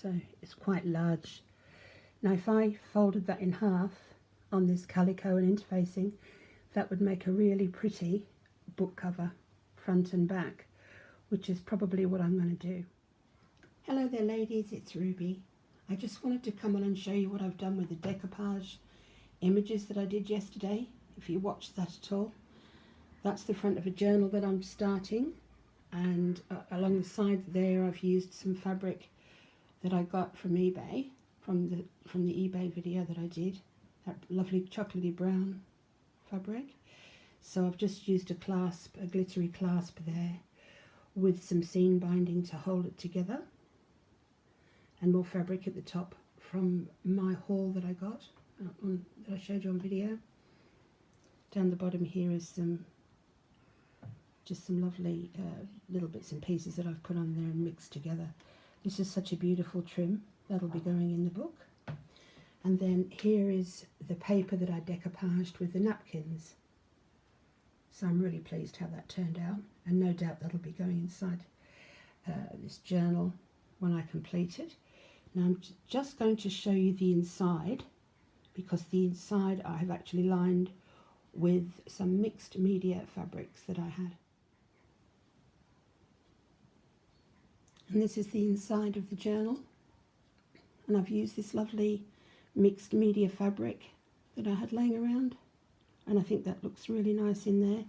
so it's quite large. Now if I folded that in half on this calico and interfacing, that would make a really pretty book cover, front and back, which is probably what I'm going to do. Hello there ladies, it's Ruby. I just wanted to come on and show you what I've done with the decoupage images that I did yesterday, if you watched that at all. That's the front of a journal that I'm starting, and along the side there I've used some fabric that I got from eBay, from the eBay video that I did, that lovely chocolatey brown fabric. So I've just used a clasp, a glittery clasp there, with some seam binding to hold it together, and more fabric at the top from my haul that I got, that I showed you on video. Down the bottom here is just some lovely little bits and pieces that I've put on there and mixed together. This is such a beautiful trim, that'll be going in the book. And then here is the paper that I decoupaged with the napkins. So I'm really pleased how that turned out, and no doubt that'll be going inside this journal when I complete it. Now I'm just going to show you the inside, because the inside I have actually lined with some mixed media fabrics that I had. And this is the inside of the journal, and I've used this lovely mixed media fabric that I had laying around, and I think that looks really nice in there.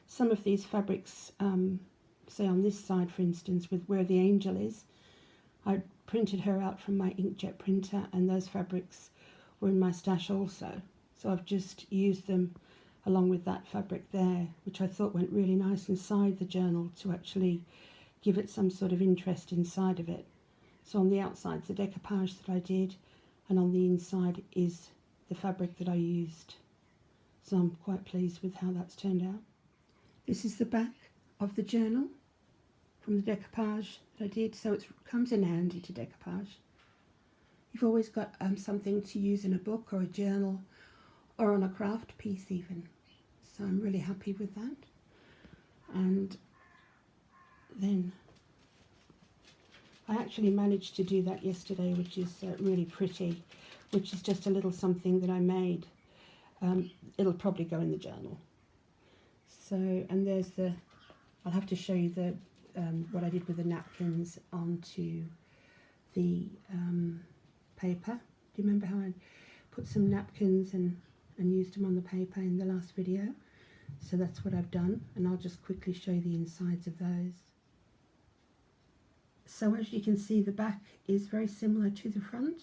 Some of these fabrics, say on this side for instance, with where the angel is, I printed her out from my inkjet printer, and those fabrics were in my stash also, so I've just used them along with that fabric there, which I thought went really nice inside the journal to actually give it some sort of interest inside of it. So on the outside the decoupage that I did, and on the inside is the fabric that I used. So I'm quite pleased with how that's turned out. This is the back of the journal from the decoupage that I did, so it comes in handy to decoupage. You've always got something to use in a book or a journal or on a craft piece even. So I'm really happy with that. And then I actually managed to do that yesterday, which is really pretty, which is just a little something that I made. It'll probably go in the journal. So, and there's the, I'll have to show you the what I did with the napkins onto the paper. Do you remember how I put some napkins and used them on the paper in the last video? So that's what I've done, and I'll just quickly show you the insides of those. So as you can see, the back is very similar to the front,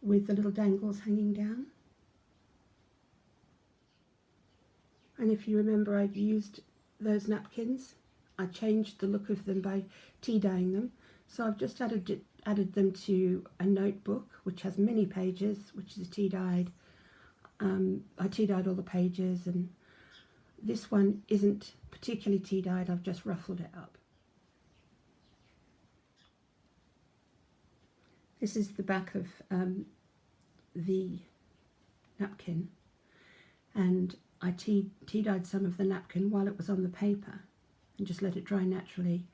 with the little dangles hanging down. And if you remember, I used those napkins. I changed the look of them by tea dyeing them. So I've just added them to a notebook, which has many pages, which is tea dyed. I tea dyed all the pages, and this one isn't particularly tea dyed. I've just ruffled it up. This is the back of the napkin, and I tea dyed some of the napkin while it was on the paper and just let it dry naturally.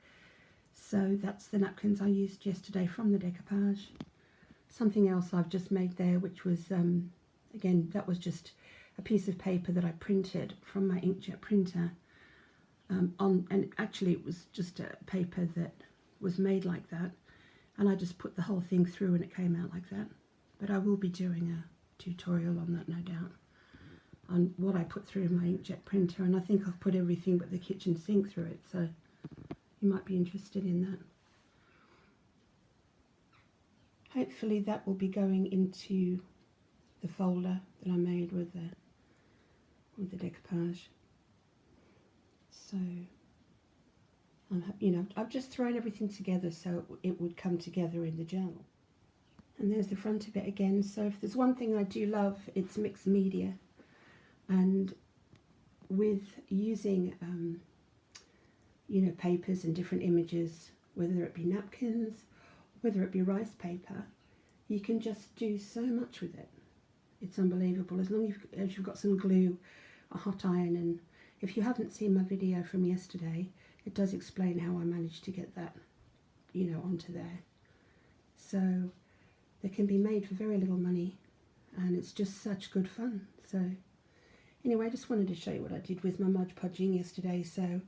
So that's the napkins I used yesterday from the decoupage. Something else I've just made there, which was, again, that was just a piece of paper that I printed from my inkjet printer. And actually it was just a paper that was made like that. And I just put the whole thing through and it came out like that. But I will be doing a tutorial on that, no doubt, on what I put through in my inkjet printer, and I think I've put everything but the kitchen sink through it, so you might be interested in that. Hopefully that will be going into the folder that I made with the decoupage. So you know, I've just thrown everything together so it would come together in the journal. And there's the front of it again. So if there's one thing I do love, it's mixed media. And with using you know, papers and different images, whether it be napkins, whether it be rice paper, you can just do so much with it. It's unbelievable, as long as you've got some glue, a hot iron. And if you haven't seen my video from yesterday, it does explain how I managed to get that, you know, onto there. So So they can be made for very little money, and it's just such good fun. So anyway, I just wanted to show you what I did with my Mod Podging yesterday. So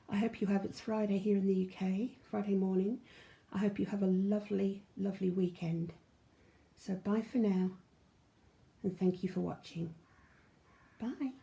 I hope you have, it's Friday here in the UK, Friday morning. I hope you have a lovely, lovely weekend. So bye for now, and thank you for watching. Bye.